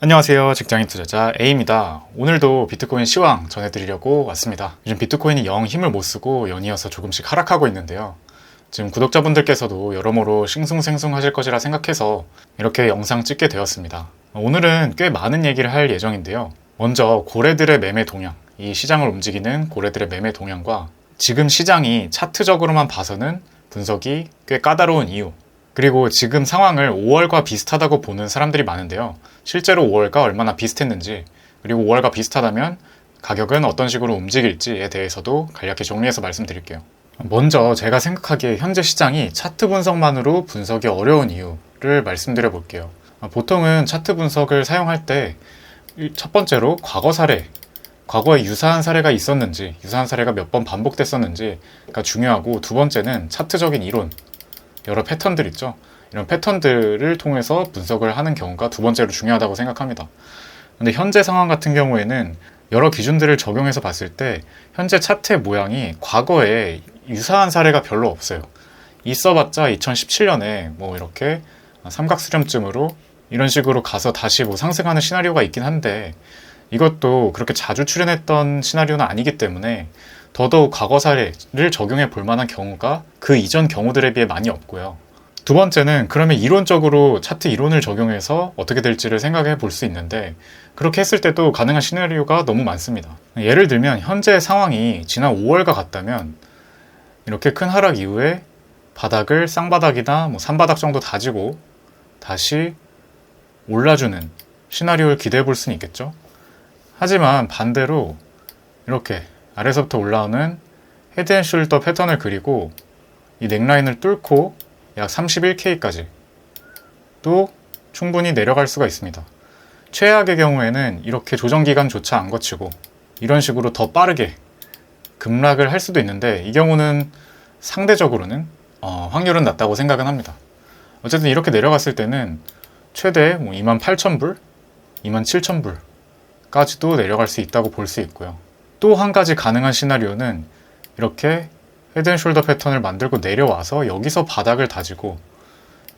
안녕하세요. 직장인 투자자 A입니다. 오늘도 비트코인 시황 전해드리려고 왔습니다. 요즘 비트코인이 영 힘을 못 쓰고 연이어서 조금씩 하락하고 있는데요. 지금 구독자분들께서도 여러모로 싱숭생숭하실 것이라 생각해서 이렇게 영상 찍게 되었습니다. 오늘은 꽤 많은 얘기를 할 예정인데요. 먼저 고래들의 매매 동향, 이 시장을 움직이는 고래들의 매매 동향과 지금 시장이 차트적으로만 봐서는 분석이 꽤 까다로운 이유, 그리고 지금 상황을 5월과 비슷하다고 보는 사람들이 많은데요. 실제로 5월과 얼마나 비슷했는지, 그리고 5월과 비슷하다면 가격은 어떤 식으로 움직일지에 대해서도 간략히 정리해서 말씀드릴게요. 먼저 제가 생각하기에 현재 시장이 차트 분석만으로 분석이 어려운 이유를 말씀드려 볼게요. 보통은 차트 분석을 사용할 때 첫 번째로 과거 사례, 과거에 유사한 사례가 있었는지, 유사한 사례가 몇 번 반복됐었는지가 중요하고, 두 번째는 차트적인 이론, 여러 패턴들 있죠. 이런 패턴들을 통해서 분석을 하는 경우가 두 번째로 중요하다고 생각합니다. 근데 현재 상황 같은 경우에는 여러 기준들을 적용해서 봤을 때 현재 차트의 모양이 과거에 유사한 사례가 별로 없어요. 있어봤자 2017년에 뭐 이렇게 삼각수렴쯤으로 이런 식으로 가서 다시 뭐 상승하는 시나리오가 있긴 한데, 이것도 그렇게 자주 출현했던 시나리오는 아니기 때문에 더더욱 과거 사례를 적용해 볼 만한 경우가 그 이전 경우들에 비해 많이 없고요. 두 번째는 그러면 이론적으로 차트 이론을 적용해서 어떻게 될지를 생각해 볼 수 있는데, 그렇게 했을 때도 가능한 시나리오가 너무 많습니다. 예를 들면 현재 상황이 지난 5월과 같다면 이렇게 큰 하락 이후에 바닥을 쌍바닥이나 뭐 산바닥 정도 다지고 다시 올라주는 시나리오를 기대해 볼 수는 있겠죠. 하지만 반대로 이렇게 아래서부터 올라오는 헤드앤숄더 패턴을 그리고 이 넥라인을 뚫고 약 31K까지 또 충분히 내려갈 수가 있습니다. 최악의 경우에는 이렇게 조정기간조차 안 거치고 이런 식으로 더 빠르게 급락을 할 수도 있는데, 이 경우는 상대적으로는 확률은 낮다고 생각은 합니다. 어쨌든 이렇게 내려갔을 때는 최대 28,000불, 27,000불까지도 내려갈 수 있다고 볼 수 있고요. 또 한 가지 가능한 시나리오는 이렇게 헤드앤숄더 패턴을 만들고 내려와서 여기서 바닥을 다지고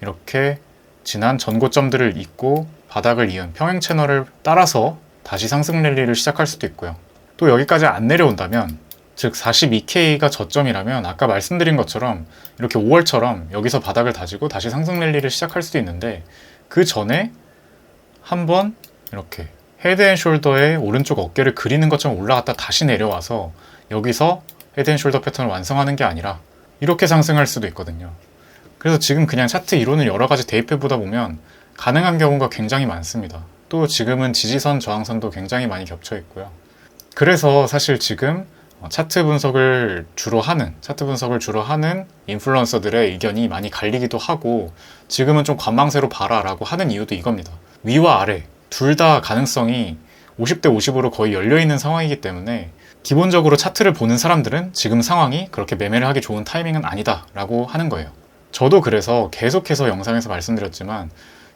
이렇게 지난 전고점들을 잇고 바닥을 이은 평행 채널을 따라서 다시 상승 랠리를 시작할 수도 있고요. 또 여기까지 안 내려온다면, 즉 42K가 저점이라면 아까 말씀드린 것처럼 이렇게 5월처럼 여기서 바닥을 다지고 다시 상승 랠리를 시작할 수도 있는데, 그 전에 한번 이렇게 헤드앤숄더의 오른쪽 어깨를 그리는 것처럼 올라갔다 다시 내려와서 여기서 헤드앤숄더 패턴을 완성하는 게 아니라 이렇게 상승할 수도 있거든요. 그래서 지금 그냥 차트 이론을 여러 가지 대입해 보다 보면 가능한 경우가 굉장히 많습니다. 또 지금은 지지선, 저항선도 굉장히 많이 겹쳐 있고요. 그래서 사실 지금 차트 분석을 주로 하는 인플루언서들의 의견이 많이 갈리기도 하고, 지금은 좀 관망세로 봐라 라고 하는 이유도 이겁니다. 위와 아래 둘 다 가능성이 50대 50으로 거의 열려있는 상황이기 때문에 기본적으로 차트를 보는 사람들은 지금 상황이 그렇게 매매를 하기 좋은 타이밍은 아니다 라고 하는 거예요. 저도 그래서 계속해서 영상에서 말씀드렸지만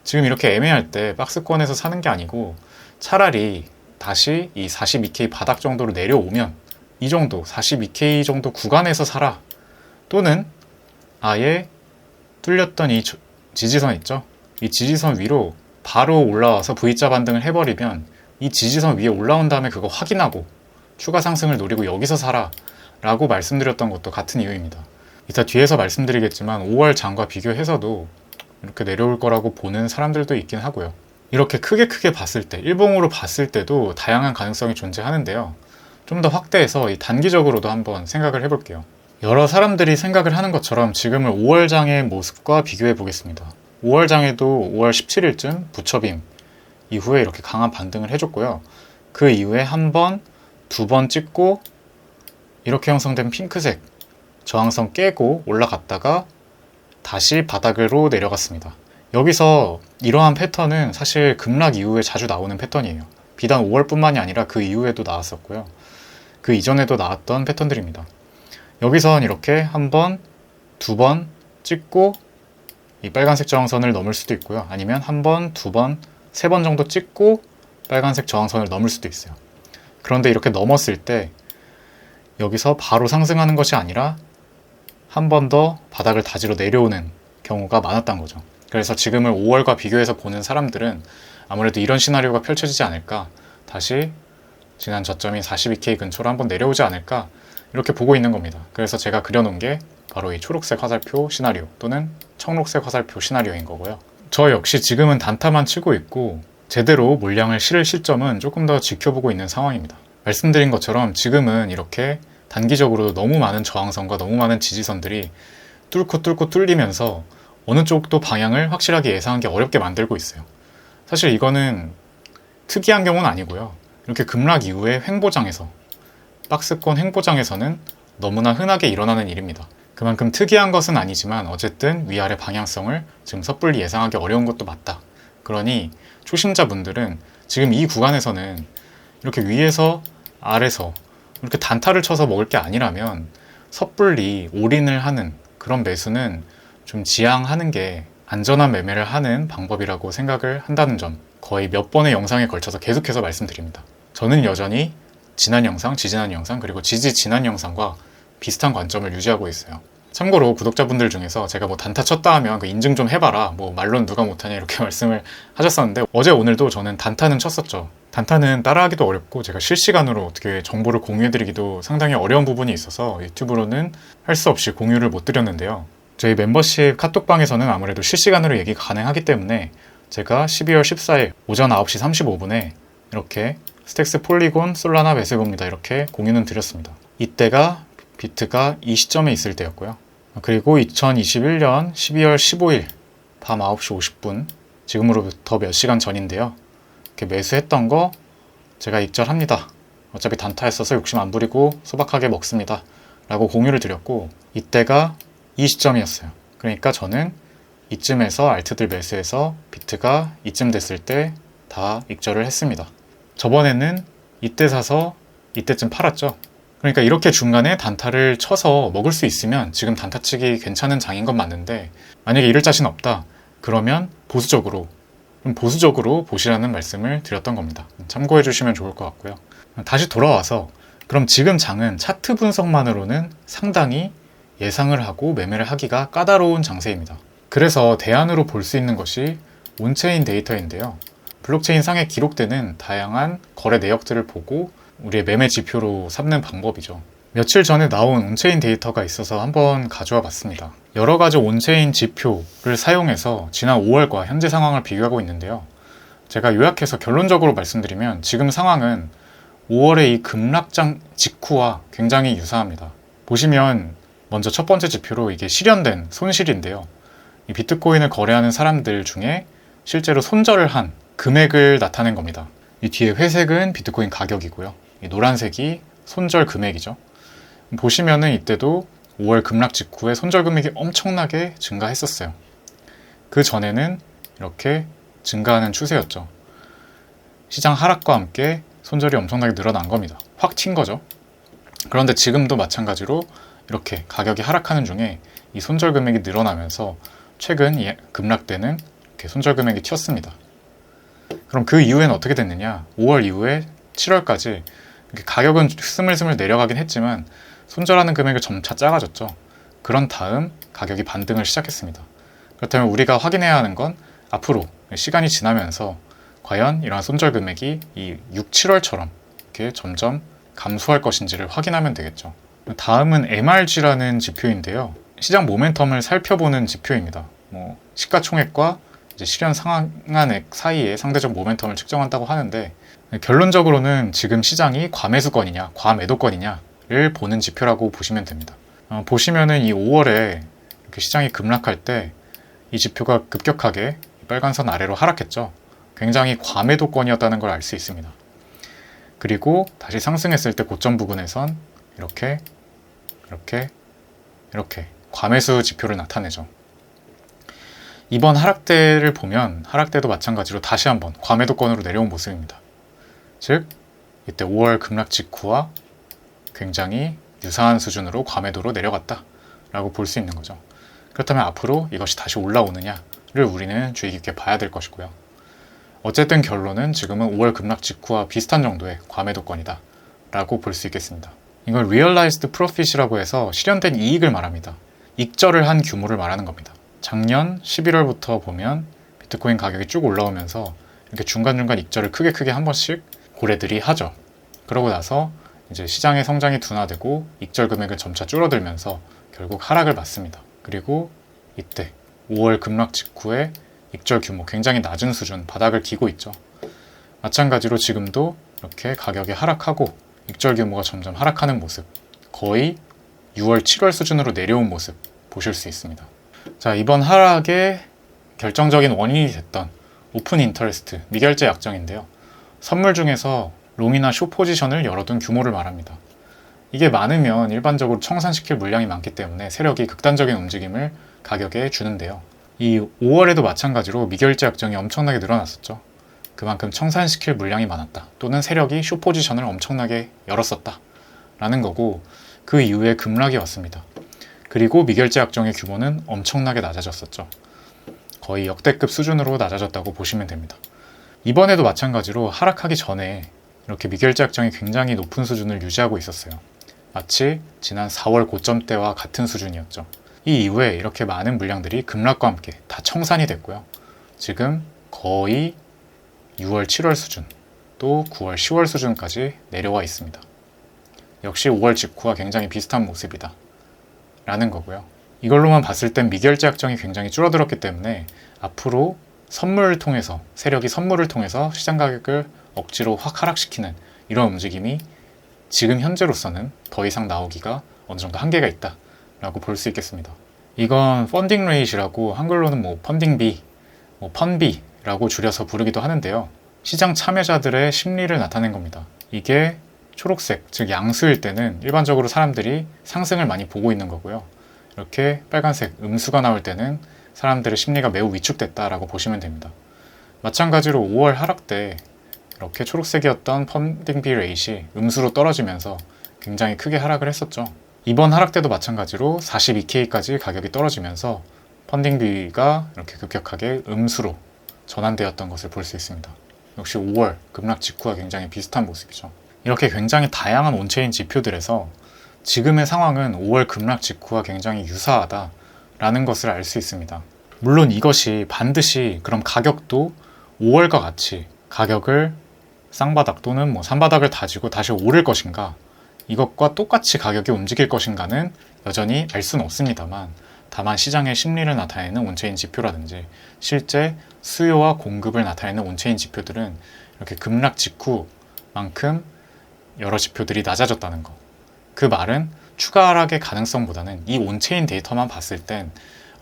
지금 이렇게 애매할 때 박스권에서 사는 게 아니고 차라리 다시 이 42K 바닥 정도로 내려오면 이 정도 42K 정도 구간에서 사라, 또는 아예 뚫렸던 이 지지선 있죠? 이 지지선 위로 바로 올라와서 V자 반등을 해버리면 이 지지선 위에 올라온 다음에 그거 확인하고 추가 상승을 노리고 여기서 사라 라고 말씀드렸던 것도 같은 이유입니다. 이따 뒤에서 말씀드리겠지만 5월 장과 비교해서도 이렇게 내려올 거라고 보는 사람들도 있긴 하고요. 이렇게 크게 봤을 때, 일봉으로 봤을 때도 다양한 가능성이 존재하는데요. 좀 더 확대해서 이 단기적으로도 한번 생각을 해볼게요. 여러 사람들이 생각을 하는 것처럼 지금을 5월 장의 모습과 비교해 보겠습니다. 5월 장에도 5월 17일쯤 부처빔 이후에 이렇게 강한 반등을 해줬고요. 그 이후에 한 번, 두 번 찍고 이렇게 형성된 핑크색 저항선 깨고 올라갔다가 다시 바닥으로 내려갔습니다. 여기서 이러한 패턴은 사실 급락 이후에 자주 나오는 패턴이에요. 비단 5월뿐만이 아니라 그 이후에도 나왔었고요. 그 이전에도 나왔던 패턴들입니다. 여기선 이렇게 한 번, 두 번 찍고 이 빨간색 저항선을 넘을 수도 있고요. 아니면 한 번, 두 번, 세 번 정도 찍고 빨간색 저항선을 넘을 수도 있어요. 그런데 이렇게 넘었을 때 여기서 바로 상승하는 것이 아니라 한 번 더 바닥을 다지러 내려오는 경우가 많았던 거죠. 그래서 지금을 5월과 비교해서 보는 사람들은 아무래도 이런 시나리오가 펼쳐지지 않을까, 다시 지난 저점인 42K 근처로 한번 내려오지 않을까, 이렇게 보고 있는 겁니다. 그래서 제가 그려놓은 게 바로 이 초록색 화살표 시나리오 또는 청록색 화살표 시나리오인 거고요. 저 역시 지금은 단타만 치고 있고 제대로 물량을 실을 시점은 조금 더 지켜보고 있는 상황입니다. 말씀드린 것처럼 지금은 이렇게 단기적으로 너무 많은 저항선과 너무 많은 지지선들이 뚫고 뚫리면서 어느 쪽도 방향을 확실하게 예상하기 어렵게 만들고 있어요. 사실 이거는 특이한 경우는 아니고요. 이렇게 급락 이후에 횡보장에서, 박스권 횡보장에서는 너무나 흔하게 일어나는 일입니다. 그만큼 특이한 것은 아니지만 어쨌든 위아래 방향성을 지금 섣불리 예상하기 어려운 것도 맞다. 그러니 초심자분들은 지금 이 구간에서는 이렇게 위에서 아래서 이렇게 단타를 쳐서 먹을 게 아니라면 섣불리 올인을 하는 그런 매수는 좀 지양하는 게 안전한 매매를 하는 방법이라고 생각을 한다는 점, 거의 몇 번의 영상에 걸쳐서 계속해서 말씀드립니다. 저는 여전히 지난 영상, 지지난 영상, 그리고 지난 영상과 비슷한 관점을 유지하고 있어요. 참고로 구독자분들 중에서 제가 뭐 단타 쳤다 하면 그 인증 좀 해봐라, 뭐 말론 누가 못하냐 이렇게 말씀을 하셨었는데, 어제 오늘도 저는 단타는 쳤었죠. 단타는 따라하기도 어렵고 제가 실시간으로 어떻게 정보를 공유해드리기도 상당히 어려운 부분이 있어서 유튜브로는 할 수 없이 공유를 못 드렸는데요. 저희 멤버십 카톡방에서는 아무래도 실시간으로 얘기가 가능하기 때문에 제가 12월 14일 오전 9시 35분에 이렇게 스택스 폴리곤 솔라나 매수해봅니다, 이렇게 공유는 드렸습니다. 이때가 비트가 이 시점에 있을 때였고요. 그리고 2021년 12월 15일 밤 9시 50분, 지금으로부터 몇 시간 전인데요. 이렇게 매수했던 거 제가 익절합니다. 어차피 단타였어서 욕심 안 부리고 소박하게 먹습니다, 라고 공유를 드렸고, 이때가 이 시점이었어요. 그러니까 저는 이쯤에서 알트들 매수해서 비트가 이쯤 됐을 때 다 익절을 했습니다. 저번에는 이때 사서 이때쯤 팔았죠. 그러니까 이렇게 중간에 단타를 쳐서 먹을 수 있으면 지금 단타치기 괜찮은 장인 건 맞는데, 만약에 이럴 자신 없다 그러면 보수적으로 보시라는 말씀을 드렸던 겁니다. 참고해 주시면 좋을 것 같고요. 다시 돌아와서 그럼 지금 장은 차트 분석만으로는 상당히 예상을 하고 매매를 하기가 까다로운 장세입니다. 그래서 대안으로 볼 수 있는 것이 온체인 데이터인데요. 블록체인 상에 기록되는 다양한 거래 내역들을 보고 우리의 매매 지표로 삼는 방법이죠. 며칠 전에 나온 온체인 데이터가 있어서 한번 가져와 봤습니다. 여러 가지 온체인 지표를 사용해서 지난 5월과 현재 상황을 비교하고 있는데요. 제가 요약해서 결론적으로 말씀드리면 지금 상황은 5월의 이 급락장 직후와 굉장히 유사합니다. 보시면 먼저 첫 번째 지표로 이게 실현된 손실인데요. 이 비트코인을 거래하는 사람들 중에 실제로 손절을 한 금액을 나타낸 겁니다. 이 뒤에 회색은 비트코인 가격이고요. 이 노란색이 손절 금액이죠. 보시면은 이때도 5월 급락 직후에 손절 금액이 엄청나게 증가했었어요. 그 전에는 이렇게 증가하는 추세였죠. 시장 하락과 함께 손절이 엄청나게 늘어난 겁니다. 확 튄 거죠. 그런데 지금도 마찬가지로 이렇게 가격이 하락하는 중에 이 손절 금액이 늘어나면서 최근 급락되는 이렇게 손절 금액이 튀었습니다. 그럼 그 이후에는 어떻게 됐느냐? 5월 이후에 7월까지 가격은 스물스물 내려가긴 했지만 손절하는 금액이 점차 작아졌죠. 그런 다음 가격이 반등을 시작했습니다. 그렇다면 우리가 확인해야 하는 건 앞으로 시간이 지나면서 과연 이러한 손절 금액이 이 6, 7월처럼 이렇게 점점 감소할 것인지를 확인하면 되겠죠. 다음은 MRG라는 지표인데요. 시장 모멘텀을 살펴보는 지표입니다. 시가총액과 이제 실현 상한액 사이에 상대적 모멘텀을 측정한다고 하는데, 결론적으로는 지금 시장이 과매수권이냐 과매도권이냐를 보는 지표라고 보시면 됩니다. 보시면은 이 5월에 이렇게 시장이 급락할 때 이 지표가 급격하게 빨간선 아래로 하락했죠. 굉장히 과매도권이었다는 걸 알 수 있습니다. 그리고 다시 상승했을 때 고점 부근에선 이렇게 과매수 지표를 나타내죠. 이번 하락대를 보면 하락대도 마찬가지로 다시 한번 과매도권으로 내려온 모습입니다. 즉 이때 5월 급락 직후와 굉장히 유사한 수준으로 과매도로 내려갔다 라고 볼 수 있는 거죠. 그렇다면 앞으로 이것이 다시 올라오느냐를 우리는 주의 깊게 봐야 될 것이고요. 어쨌든 결론은 지금은 5월 급락 직후와 비슷한 정도의 과매도권이다 라고 볼 수 있겠습니다. 이걸 Realized Profit이라고 해서 실현된 이익을 말합니다. 익절을 한 규모를 말하는 겁니다. 작년 11월부터 보면 비트코인 가격이 쭉 올라오면서 이렇게 중간중간 익절을 크게 한 번씩 고래들이 하죠. 그러고 나서 이제 시장의 성장이 둔화되고 익절 금액은 점차 줄어들면서 결국 하락을 맞습니다. 그리고 이때 5월 급락 직후에 익절 규모 굉장히 낮은 수준 바닥을 기고 있죠. 마찬가지로 지금도 이렇게 가격이 하락하고 익절 규모가 점점 하락하는 모습, 거의 6월, 7월 수준으로 내려온 모습 보실 수 있습니다. 자, 이번 하락의 결정적인 원인이 됐던 오픈 인터레스트, 미결제 약정인데요. 선물 중에서 롱이나 숏 포지션을 열어둔 규모를 말합니다. 이게 많으면 일반적으로 청산시킬 물량이 많기 때문에 세력이 극단적인 움직임을 가격에 주는데요. 이 5월에도 마찬가지로 미결제 약정이 엄청나게 늘어났었죠. 그만큼 청산시킬 물량이 많았다. 또는 세력이 숏 포지션을 엄청나게 열었었다. 라는 거고, 그 이후에 급락이 왔습니다. 그리고 미결제 약정의 규모는 엄청나게 낮아졌었죠. 거의 역대급 수준으로 낮아졌다고 보시면 됩니다. 이번에도 마찬가지로 하락하기 전에 이렇게 미결제 약정이 굉장히 높은 수준을 유지하고 있었어요. 마치 지난 4월 고점대와 같은 수준이었죠. 이 이후에 이렇게 많은 물량들이 급락과 함께 다 청산이 됐고요. 지금 거의 6월, 7월 수준, 또 9월, 10월 수준까지 내려와 있습니다. 역시 5월 직후와 굉장히 비슷한 모습이다 라는 거고요. 이걸로만 봤을 땐 미결제 약정이 굉장히 줄어들었기 때문에 앞으로 선물을 통해서, 세력이 선물을 통해서 시장 가격을 억지로 확 하락시키는 이런 움직임이 지금 현재로서는 더 이상 나오기가 어느 정도 한계가 있다 라고 볼 수 있겠습니다. 이건 펀딩 레이시라고 한글로는 펀딩비, 펀비라고 줄여서 부르기도 하는데요. 시장 참여자들의 심리를 나타낸 겁니다. 이게 초록색, 즉 양수일 때는 일반적으로 사람들이 상승을 많이 보고 있는 거고요. 이렇게 빨간색, 음수가 나올 때는 사람들의 심리가 매우 위축됐다라고 보시면 됩니다. 마찬가지로 5월 하락 때 이렇게 초록색이었던 펀딩비 레이시 음수로 떨어지면서 굉장히 크게 하락을 했었죠. 이번 하락 때도 마찬가지로 42K까지 가격이 떨어지면서 펀딩비가 이렇게 급격하게 음수로 전환되었던 것을 볼 수 있습니다. 역시 5월 급락 직후와 굉장히 비슷한 모습이죠. 이렇게 굉장히 다양한 온체인 지표들에서 지금의 상황은 5월 급락 직후와 굉장히 유사하다라는 것을 알 수 있습니다. 물론 이것이 반드시 그럼 가격도 5월과 같이 가격을 쌍바닥 또는 산바닥을 다지고 다시 오를 것인가, 이것과 똑같이 가격이 움직일 것인가는 여전히 알 수는 없습니다만, 다만 시장의 심리를 나타내는 온체인 지표라든지 실제 수요와 공급을 나타내는 온체인 지표들은 이렇게 급락 직후만큼 여러 지표들이 낮아졌다는 거. 그 말은 추가 하락의 가능성보다는 이 온체인 데이터만 봤을 땐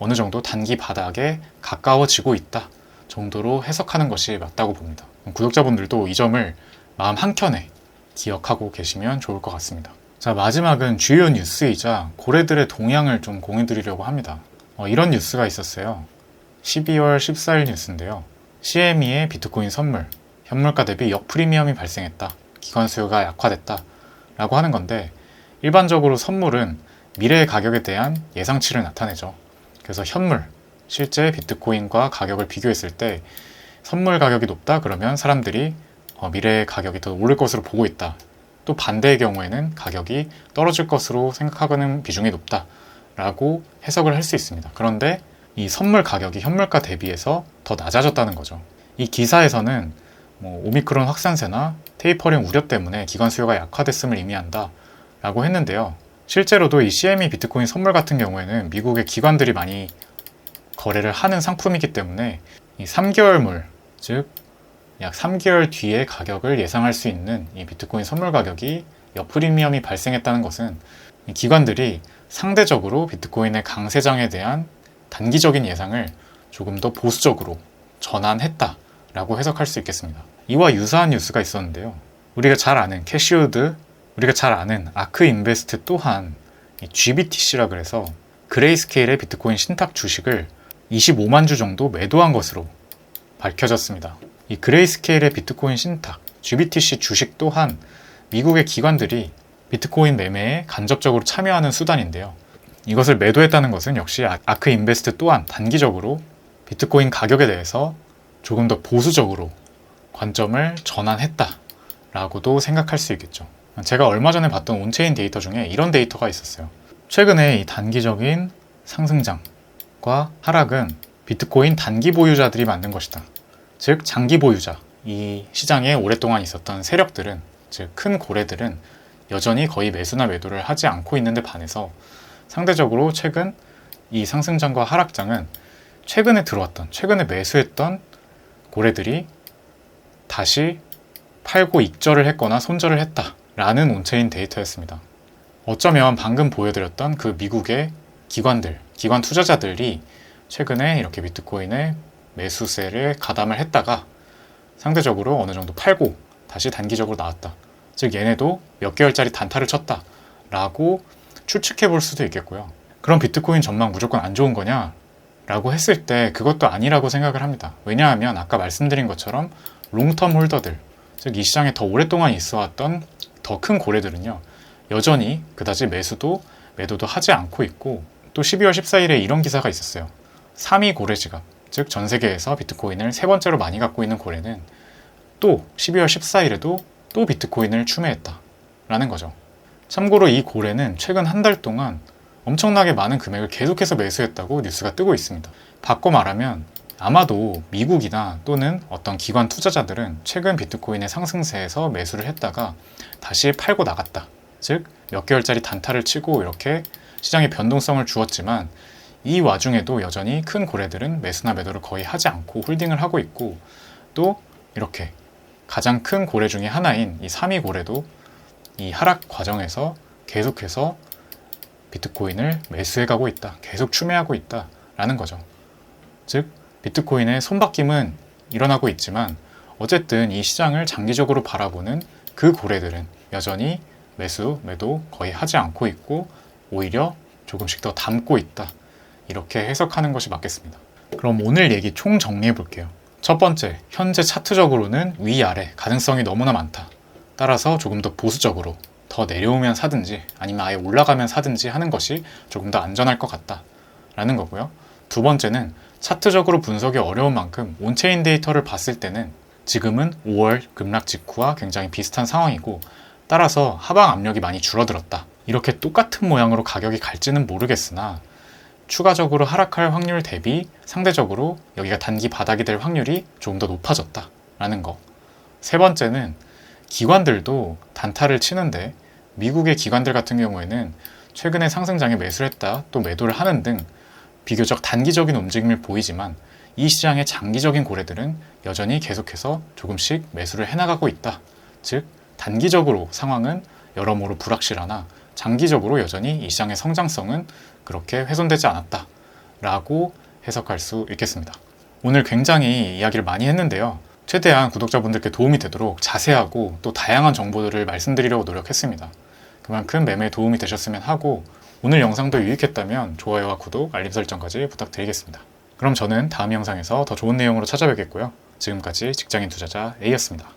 어느 정도 단기 바닥에 가까워지고 있다 정도로 해석하는 것이 맞다고 봅니다. 구독자분들도 이 점을 마음 한켠에 기억하고 계시면 좋을 것 같습니다. 자, 마지막은 주요 뉴스이자 고래들의 동향을 좀 공유드리려고 합니다. 이런 뉴스가 있었어요. 12월 14일 뉴스인데요. CME의 비트코인 선물, 현물가 대비 역프리미엄이 발생했다. 기관 수요가 약화됐다. 라고 하는 건데, 일반적으로 선물은 미래의 가격에 대한 예상치를 나타내죠. 그래서 현물, 실제 비트코인과 가격을 비교했을 때 선물 가격이 높다 그러면 사람들이 미래의 가격이 더 오를 것으로 보고 있다. 또 반대의 경우에는 가격이 떨어질 것으로 생각하는 비중이 높다 라고 해석을 할 수 있습니다. 그런데 이 선물 가격이 현물가 대비해서 더 낮아졌다는 거죠. 이 기사에서는 오미크론 확산세나 테이퍼링 우려 때문에 기관 수요가 약화됐음을 의미한다 라고 했는데요. 실제로도 이 CME 비트코인 선물 같은 경우에는 미국의 기관들이 많이 거래를 하는 상품이기 때문에 이 3개월물, 즉 약 3개월 뒤의 가격을 예상할 수 있는 이 비트코인 선물 가격이 역프리미엄이 발생했다는 것은 이 기관들이 상대적으로 비트코인의 강세장에 대한 단기적인 예상을 조금 더 보수적으로 전환했다라고 해석할 수 있겠습니다. 이와 유사한 뉴스가 있었는데요. 우리가 잘 아는 캐시우드, 우리가 잘 아는 아크 인베스트 또한 이 GBTC라 그래서 그레이스케일의 비트코인 신탁 주식을 25만 주 정도 매도한 것으로 밝혀졌습니다. 이 그레이스케일의 비트코인 신탁, GBTC 주식 또한 미국의 기관들이 비트코인 매매에 간접적으로 참여하는 수단인데요. 이것을 매도했다는 것은 역시 아크 인베스트 또한 단기적으로 비트코인 가격에 대해서 조금 더 보수적으로 관점을 전환했다라고도 생각할 수 있겠죠. 제가 얼마 전에 봤던 온체인 데이터 중에 이런 데이터가 있었어요. 최근에 이 단기적인 상승장, 하락과 하락은 비트코인 단기 보유자들이 만든 것이다. 즉 장기 보유자, 이 시장에 오랫동안 있었던 세력들은, 즉 큰 고래들은 여전히 거의 매수나 매도를 하지 않고 있는데 반해서 상대적으로 최근 이 상승장과 하락장은 최근에 들어왔던, 최근에 매수했던 고래들이 다시 팔고 익절을 했거나 손절을 했다라는 온체인 데이터였습니다. 어쩌면 방금 보여드렸던 그 미국의 기관들, 기관 투자자들이 최근에 이렇게 비트코인의 매수세를 가담을 했다가 상대적으로 어느 정도 팔고 다시 단기적으로 나왔다. 즉 얘네도 몇 개월짜리 단타를 쳤다 라고 추측해 볼 수도 있겠고요. 그럼 비트코인 전망 무조건 안 좋은 거냐? 라고 했을 때 그것도 아니라고 생각을 합니다. 왜냐하면 아까 말씀드린 것처럼 롱텀 홀더들, 즉 이 시장에 더 오랫동안 있어 왔던 더 큰 고래들은요, 여전히 그다지 매수도 매도도 하지 않고 있고, 또 12월 14일에 이런 기사가 있었어요. 3위 고래 지갑, 즉 전 세계에서 비트코인을 세 번째로 많이 갖고 있는 고래는 또 12월 14일에도 또 비트코인을 추매했다 라는 거죠. 참고로 이 고래는 최근 한 달 동안 엄청나게 많은 금액을 계속해서 매수했다고 뉴스가 뜨고 있습니다. 바꿔 말하면 아마도 미국이나 또는 어떤 기관 투자자들은 최근 비트코인의 상승세에서 매수를 했다가 다시 팔고 나갔다. 즉 몇 개월짜리 단타를 치고 이렇게 시장에 변동성을 주었지만 이 와중에도 여전히 큰 고래들은 매수나 매도를 거의 하지 않고 홀딩을 하고 있고, 또 이렇게 가장 큰 고래 중에 하나인 이 3위 고래도 이 하락 과정에서 계속해서 비트코인을 매수해가고 있다, 계속 추매하고 있다 라는 거죠. 즉 비트코인의 손바뀜은 일어나고 있지만 어쨌든 이 시장을 장기적으로 바라보는 그 고래들은 여전히 매수, 매도 거의 하지 않고 있고 오히려 조금씩 더 담고 있다, 이렇게 해석하는 것이 맞겠습니다. 그럼 오늘 얘기 총 정리해 볼게요. 첫 번째, 현재 차트적으로는 위아래 가능성이 너무나 많다. 따라서 조금 더 보수적으로 더 내려오면 사든지 아니면 아예 올라가면 사든지 하는 것이 조금 더 안전할 것 같다 라는 거고요. 두 번째는 차트적으로 분석이 어려운 만큼 온체인 데이터를 봤을 때는 지금은 5월 급락 직후와 굉장히 비슷한 상황이고, 따라서 하방 압력이 많이 줄어들었다. 이렇게 똑같은 모양으로 가격이 갈지는 모르겠으나 추가적으로 하락할 확률 대비 상대적으로 여기가 단기 바닥이 될 확률이 조금 더 높아졌다 라는 거. 세 번째는 기관들도 단타를 치는데 미국의 기관들 같은 경우에는 최근에 상승장에 매수를 했다, 또 매도를 하는 등 비교적 단기적인 움직임을 보이지만 이 시장의 장기적인 고래들은 여전히 계속해서 조금씩 매수를 해나가고 있다. 즉 단기적으로 상황은 여러모로 불확실하나 장기적으로 여전히 이 시장의 성장성은 그렇게 훼손되지 않았다 라고 해석할 수 있겠습니다. 오늘 굉장히 이야기를 많이 했는데요. 최대한 구독자분들께 도움이 되도록 자세하고 또 다양한 정보들을 말씀드리려고 노력했습니다. 그만큼 매매에 도움이 되셨으면 하고, 오늘 영상도 유익했다면 좋아요와 구독, 알림 설정까지 부탁드리겠습니다. 그럼 저는 다음 영상에서 더 좋은 내용으로 찾아뵙겠고요. 지금까지 직장인 투자자 A였습니다.